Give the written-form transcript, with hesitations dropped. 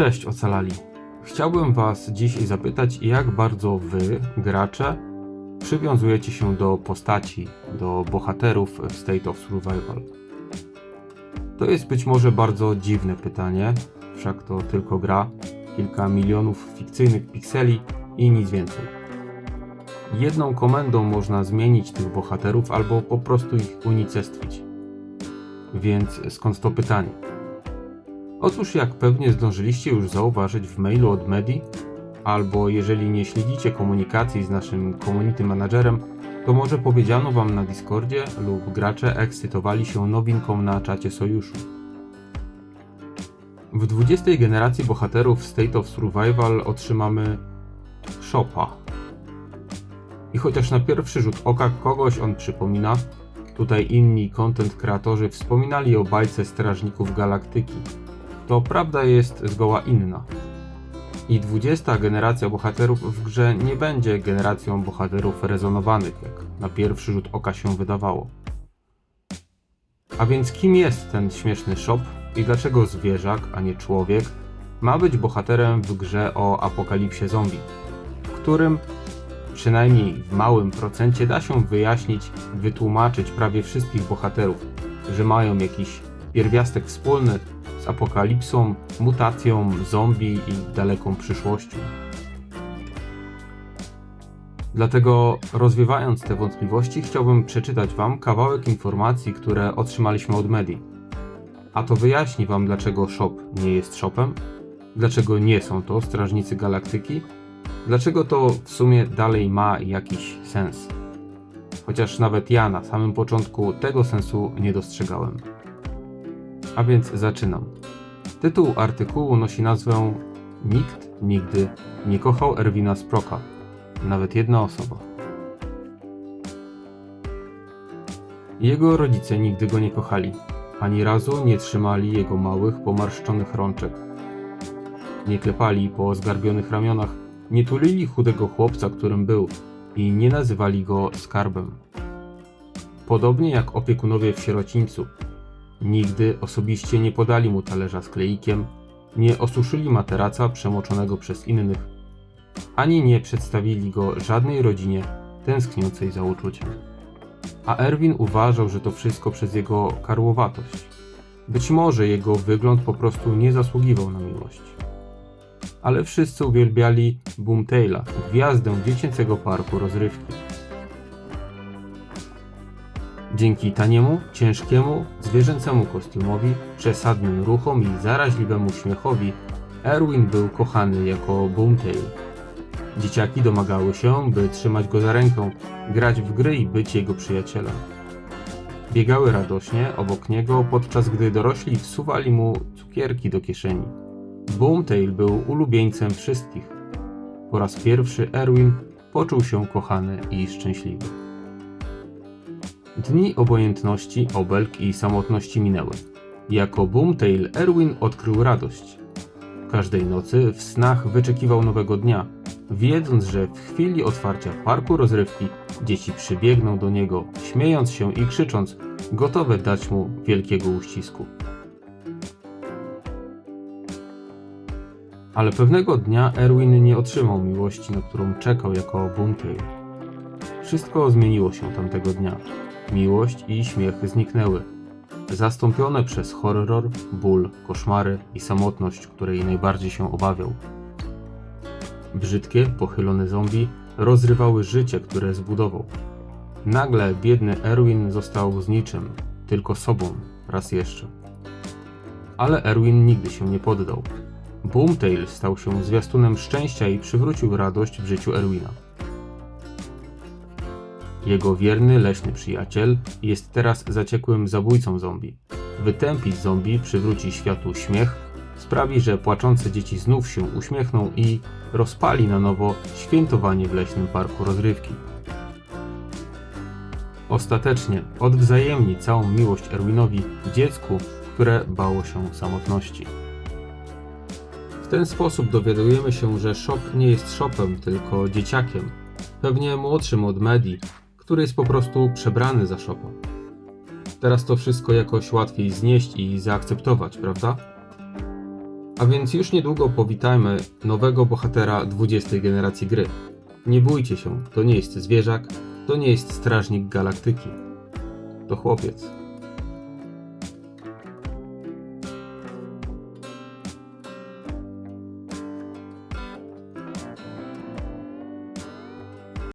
Cześć ocalali. Chciałbym Was dziś zapytać, jak bardzo Wy, gracze, przywiązujecie się do postaci, do bohaterów w State of Survival. To jest być może bardzo dziwne pytanie, wszak to tylko gra, kilka milionów fikcyjnych pikseli i nic więcej. Jedną komendą można zmienić tych bohaterów albo po prostu ich unicestwić. Więc skąd to pytanie? Otóż jak pewnie zdążyliście już zauważyć w mailu od Medi, albo jeżeli nie śledzicie komunikacji z naszym community managerem, to może powiedziano Wam na Discordzie lub gracze ekscytowali się nowinką na czacie sojuszu. W 20. generacji bohaterów State of Survival otrzymamy Shopa. I chociaż na pierwszy rzut oka kogoś on przypomina, tutaj inni content kreatorzy wspominali o bajce Strażników Galaktyki, to prawda jest zgoła inna. I 20. generacja bohaterów w grze nie będzie generacją bohaterów rezonowanych, jak na pierwszy rzut oka się wydawało. A więc kim jest ten śmieszny Shop i dlaczego zwierzak, a nie człowiek, ma być bohaterem w grze o apokalipsie zombie, w którym przynajmniej w małym procencie da się wyjaśnić, wytłumaczyć prawie wszystkich bohaterów, że mają jakiś pierwiastek wspólny z apokalipsą, mutacją, zombie i daleką przyszłością. Dlatego rozwiewając te wątpliwości, chciałbym przeczytać Wam kawałek informacji, które otrzymaliśmy od Medi. A to wyjaśni Wam, dlaczego Shop nie jest Shopem, dlaczego nie są to Strażnicy Galaktyki, dlaczego to w sumie dalej ma jakiś sens. Chociaż nawet ja na samym początku tego sensu nie dostrzegałem. A więc zaczynam. Tytuł artykułu nosi nazwę Nikt nigdy nie kochał Erwina Sproka. Nawet jedna osoba. Jego rodzice nigdy go nie kochali. Ani razu nie trzymali jego małych, pomarszczonych rączek. Nie klepali po zgarbionych ramionach, nie tulili chudego chłopca, którym był i nie nazywali go skarbem. Podobnie jak opiekunowie w sierocińcu. Nigdy osobiście nie podali mu talerza z kleikiem, nie osuszyli materaca przemoczonego przez innych, ani nie przedstawili go żadnej rodzinie tęskniącej za uczuciem. A Erwin uważał, że to wszystko przez jego karłowatość. Być może jego wygląd po prostu nie zasługiwał na miłość. Ale wszyscy uwielbiali Boomtaila, gwiazdę dziecięcego parku rozrywki. Dzięki taniemu, ciężkiemu, zwierzęcemu kostiumowi, przesadnym ruchom i zaraźliwemu śmiechowi, Erwin był kochany jako Boomtail. Dzieciaki domagały się, by trzymać go za rękę, grać w gry i być jego przyjacielem. Biegały radośnie obok niego, podczas gdy dorośli wsuwali mu cukierki do kieszeni. Boomtail był ulubieńcem wszystkich. Po raz pierwszy Erwin poczuł się kochany i szczęśliwy. Dni obojętności, obelg i samotności minęły. Jako Boomtail Erwin odkrył radość. Każdej nocy w snach wyczekiwał nowego dnia, wiedząc, że w chwili otwarcia parku rozrywki dzieci przybiegną do niego, śmiejąc się i krzycząc, gotowe dać mu wielkiego uścisku. Ale pewnego dnia Erwin nie otrzymał miłości, na którą czekał jako Boomtail. Wszystko zmieniło się tamtego dnia. Miłość i śmiech zniknęły, zastąpione przez horror, ból, koszmary i samotność, której najbardziej się obawiał. Brzydkie, pochylone zombie rozrywały życie, które zbudował. Nagle biedny Erwin został z niczym, tylko sobą, raz jeszcze. Ale Erwin nigdy się nie poddał. Boomtail stał się zwiastunem szczęścia i przywrócił radość w życiu Erwina. Jego wierny, leśny przyjaciel jest teraz zaciekłym zabójcą zombie. Wytępić zombie przywróci światu śmiech, sprawi, że płaczące dzieci znów się uśmiechną i rozpali na nowo świętowanie w leśnym parku rozrywki. Ostatecznie odwzajemni całą miłość Erwinowi, dziecku, które bało się samotności. W ten sposób dowiadujemy się, że Shop nie jest Shopem, tylko dzieciakiem, pewnie młodszym od Medi, który jest po prostu przebrany za Shopa. Teraz to wszystko jakoś łatwiej znieść i zaakceptować, prawda? A więc już niedługo powitajmy nowego bohatera 20. generacji gry. Nie bójcie się, to nie jest zwierzak, to nie jest strażnik galaktyki. To chłopiec.